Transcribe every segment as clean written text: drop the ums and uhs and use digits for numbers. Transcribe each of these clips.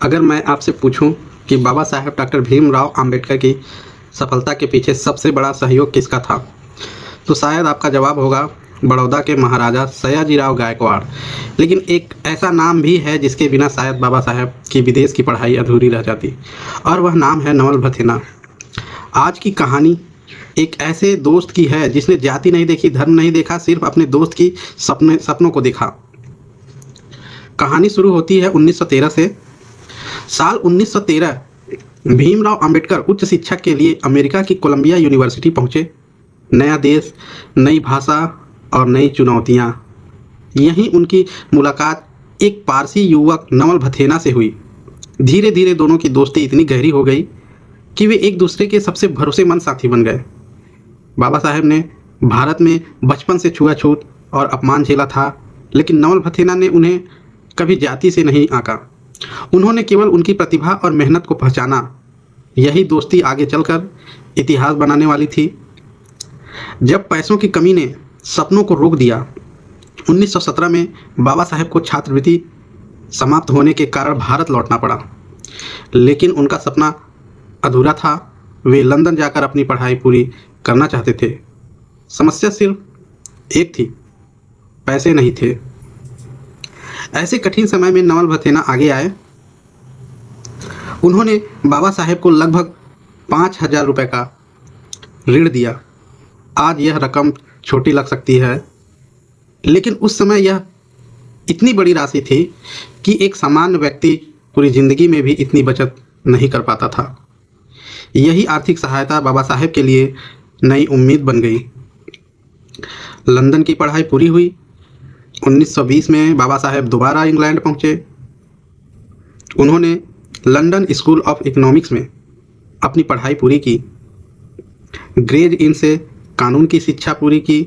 अगर मैं आपसे पूछूं कि बाबा साहेब डॉक्टर भीमराव अंबेडकर की सफलता के पीछे सबसे बड़ा सहयोग किसका था, तो शायद आपका जवाब होगा बड़ौदा के महाराजा सयाजीराव गायकवाड़। लेकिन एक ऐसा नाम भी है जिसके बिना शायद बाबा साहेब की विदेश की पढ़ाई अधूरी रह जाती, और वह नाम है नवल भथेना। आज की कहानी एक ऐसे दोस्त की है जिसने जाति नहीं देखी, धर्म नहीं देखा, सिर्फ अपने दोस्त की सपनों को देखा। कहानी शुरू होती है 1913 से। साल 1913 भीमराव अंबेडकर उच्च शिक्षा के लिए अमेरिका की कोलंबिया यूनिवर्सिटी पहुंचे। नया देश, नई भाषा और नई चुनौतियां। यहीं उनकी मुलाकात एक पारसी युवक नवल भथेना से हुई। धीरे धीरे दोनों की दोस्ती इतनी गहरी हो गई कि वे एक दूसरे के सबसे भरोसेमंद साथी बन गए। बाबा साहेब ने भारत में बचपन से छुआछूत और अपमान झेला था, लेकिन नवल भथेना ने उन्हें कभी जाति से नहीं आंका। उन्होंने केवल उनकी प्रतिभा और मेहनत को पहचाना। यही दोस्ती आगे चलकर इतिहास बनाने वाली थी। जब पैसों की कमी ने सपनों को रोक दिया, 1917 में बाबा साहेब को छात्रवृत्ति समाप्त होने के कारण भारत लौटना पड़ा। लेकिन उनका सपना अधूरा था। वे लंदन जाकर अपनी पढ़ाई पूरी करना चाहते थे। समस्या सिर्फ एक थी, पैसे नहीं थे। ऐसे कठिन समय में नवल भथेना आगे आए। उन्होंने बाबा साहेब को लगभग 5,000 रुपये का ऋण दिया। आज यह रकम छोटी लग सकती है, लेकिन उस समय यह इतनी बड़ी राशि थी कि एक सामान्य व्यक्ति पूरी जिंदगी में भी इतनी बचत नहीं कर पाता था। यही आर्थिक सहायता बाबा साहेब के लिए नई उम्मीद बन गई। लंदन की पढ़ाई पूरी हुई। 1920 में बाबा साहेब दोबारा इंग्लैंड पहुंचे। उन्होंने लंदन स्कूल ऑफ इकोनॉमिक्स में अपनी पढ़ाई पूरी की। ग्रेज इन से कानून की शिक्षा पूरी की।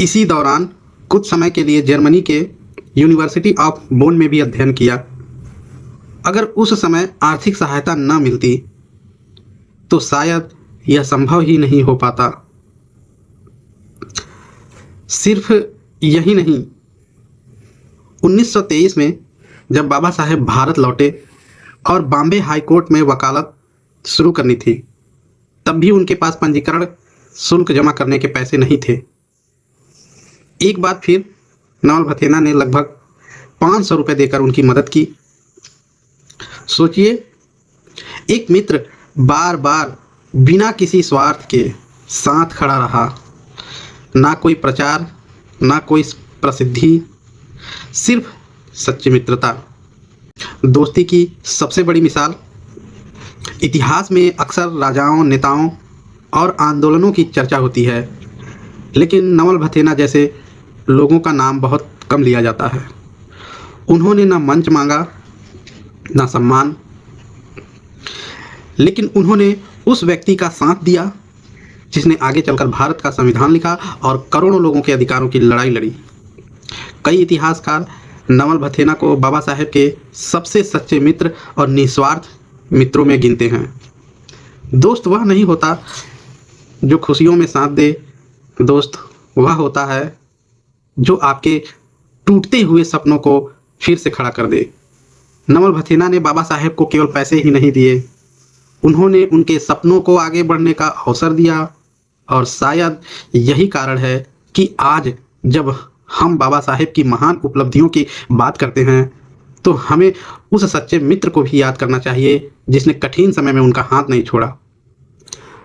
इसी दौरान कुछ समय के लिए जर्मनी के यूनिवर्सिटी ऑफ बोन में भी अध्ययन किया। अगर उस समय आर्थिक सहायता न मिलती तो शायद यह संभव ही नहीं हो पाता। सिर्फ यही नहीं, 1923 में जब बाबा साहेब भारत लौटे और बॉम्बे हाई कोर्ट में वकालत शुरू करनी थी, तब भी उनके पास पंजीकरण शुल्क जमा करने के पैसे नहीं थे। एक बार फिर नवल भथेना ने लगभग 500 रुपये देकर उनकी मदद की। सोचिए, एक मित्र बार बार बिना किसी स्वार्थ के साथ खड़ा रहा। ना कोई प्रचार, ना कोई प्रसिद्धि, सिर्फ सच्ची मित्रता। दोस्ती की सबसे बड़ी मिसाल। इतिहास में अक्सर राजाओं, नेताओं और आंदोलनों की चर्चा होती है, लेकिन नवल भथेना जैसे लोगों का नाम बहुत कम लिया जाता है। उन्होंने ना मंच मांगा, ना सम्मान, लेकिन उन्होंने उस व्यक्ति का साथ दिया जिसने आगे चलकर भारत का संविधान लिखा और करोड़ों लोगों के अधिकारों की लड़ाई लड़ी। कई इतिहासकार नवल भथेना को बाबा साहेब के सबसे सच्चे मित्र और निस्वार्थ मित्रों में गिनते हैं। दोस्त वह नहीं होता जो खुशियों में साथ दे, दोस्त वह होता है जो आपके टूटते हुए सपनों को फिर से खड़ा कर दे। नवल भथेना ने बाबा साहेब को केवल पैसे ही नहीं दिए, उन्होंने उनके सपनों को आगे बढ़ने का अवसर दिया। और शायद यही कारण है कि आज जब हम बाबा साहेब की महान उपलब्धियों की बात करते हैं, तो हमें उस सच्चे मित्र को भी याद करना चाहिए जिसने कठिन समय में उनका हाथ नहीं छोड़ा।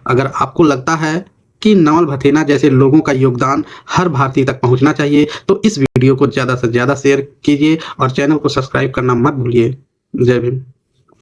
अगर आपको लगता है कि नवल भथेना जैसे लोगों का योगदान हर भारतीय तक पहुंचना चाहिए, तो इस वीडियो को ज़्यादा से ज़्यादा शेयर कीजिए और चैनल को सब्सक्राइब करना मत भूलिए। जय भीम।